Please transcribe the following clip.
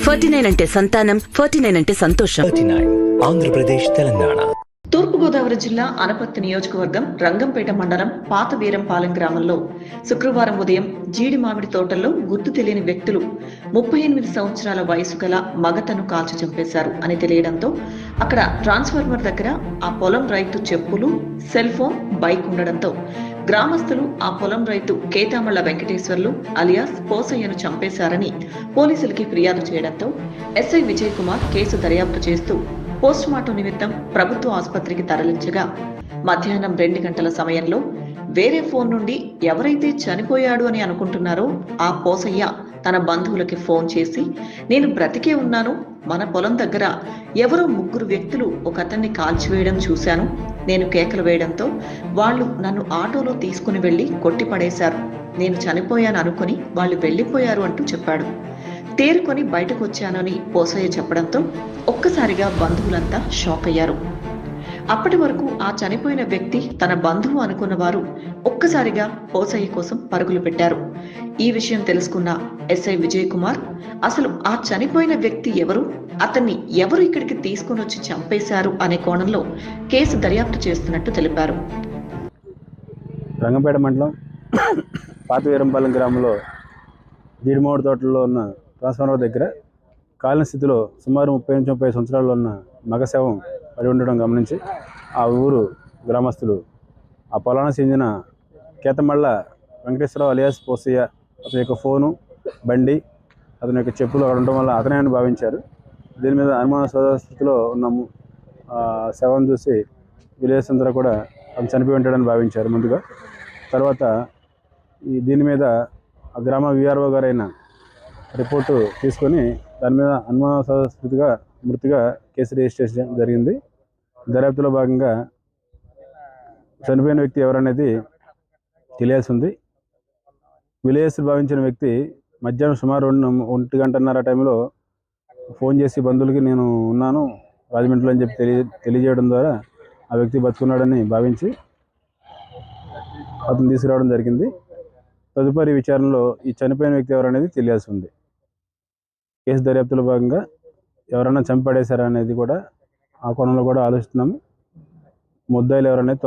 49 అంటే సంతానం, 49 అంటే సంతోషం. 39 ఆంధ్రప్రదేశ్, తెలంగాణ. తూర్పుగోదావరి జిల్లా అనపర్తి నియోజకవర్గం రంగంపేట మండలం పాత వీరంపాలెం గ్రామంలో శుక్రవారం ఉదయం జీడి మామిడి తోటల్లో గుర్తు తెలియని వ్యక్తులు 38 సంవత్సరాల వయసు గల మగతను కాల్చి చంపేశారు అని తెలియడంతో అక్కడ ట్రాన్స్ఫార్మర్ దగ్గర ఆ పొలం రైతు చెప్పులు, సెల్ ఫోన్, బైక్ ఉండడంతో గ్రామస్తులు ఆ పొలం రైతు కేతామళ్ల వెంకటేశ్వర్లు అలియాస్ పోసయ్యను చంపేశారని పోలీసులకి ఫిర్యాదు చేయడంతో ఎస్ఐ విజయ్ కుమార్ కేసు దర్యాప్తు చేస్తూ పోస్టుమార్టం నిమిత్తం ప్రభుత్వ ఆసుపత్రికి తరలించగా మధ్యాహ్నం 2 గంటల సమయంలో వేరే ఫోన్ నుండి ఎవరైతే చనిపోయాడు అని అనుకుంటున్నారో ఆ పోసయ్య తన బంధువులకి ఫోన్ చేసి, నేను బ్రతికే ఉన్నాను, మన పొలం దగ్గర ఎవరో 3 వ్యక్తులు ఒక అతన్ని కాల్చివేయడం చూశాను, నేను కేకలు వేయడంతో వాళ్ళు నన్ను ఆటోలో తీసుకుని వెళ్లి కొట్టిపడేశారు, నేను చనిపోయాను అనుకుని వాళ్ళు వెళ్లిపోయారు అంటూ చెప్పాడు. తేరుకొని బయటకు వచ్చానని పోసయ్య చెప్పడంతో ఒక్కసారిగా బంధువులంతా షాక్ అయ్యారు. అప్పటి వరకు ఆ చనిపోయిన వ్యక్తి తన బంధువు అనుకున్న వారు ఒక్కసారిగా పోసయ్య కోసం పరుగులు పెట్టారు. ఈ విషయం తెలుసుకున్న ఎస్ఐ విజయ్ కుమార్ అసలు ఆ చనిపోయిన వ్యక్తి ఎవరు, అతన్ని ఎవరు ఇక్కడికి తీసుకుని వచ్చి చంపేశారు అనే కోణంలో కేసు దర్యాప్తు చేస్తున్నట్టు తెలిపారు. రంగంపేట మండలం పాత వీరంపాలెం గ్రామంలో జీడిమామిడి తోటల్లో ఉన్న ట్రాన్స్ఫార్మర్ దగ్గర కాలిన స్థితిలో సుమారు 30 సంవత్సరాల్లో ఉన్న మగ శవం పడి ఉండడం గమనించి ఆ ఊరు గ్రామస్తులు ఆ పొలానికి చెందిన కేతమళ్ళ వెంకటేశ్వరరావు అలియాస్ పోసయ్య అతని యొక్క ఫోను, బండి, అతని యొక్క చెప్పులు అక్కడ ఉండడం వల్ల అతనే అని భావించారు. దీని మీద అనుమానాస్పద స్థితిలో ఉన్న శవం చూసి విలేజ్ అందరూ కూడా అతను చనిపోయి ఉంటాడని భావించారు ముందుగా. తర్వాత దీని మీద ఆ గ్రామ విఆర్ఓ గారైన రిపోర్టు తీసుకొని దాని మీద అనుమానాస్పద మృతిగా కేసు రిజిస్టర్ చేయడం జరిగింది. దర్యాప్తులో భాగంగా చనిపోయిన వ్యక్తి ఎవరనేది తెలియాల్సి ఉంది. విలేజ్ భావించిన వ్యక్తి మధ్యాహ్నం సుమారు 1:30 టైంలో ఫోన్ చేసి బంధువులకి నేను ఉన్నాను రాజమండ్రిలో అని చెప్పి తెలియజేయడం ద్వారా ఆ వ్యక్తి బతుకున్నాడని భావించి అతను తీసుకురావడం జరిగింది. తదుపరి విచారణలో ఈ చనిపోయిన వ్యక్తి ఎవరనేది తెలియాల్సి ఉంది. కేసు దర్యాప్తులో భాగంగా ఎవరైనా చంపడేశారా అనేది కూడా ఆ కోణంలో కూడా ఆలోచిస్తున్నాము. ముద్దాయిలు ఎవరనేది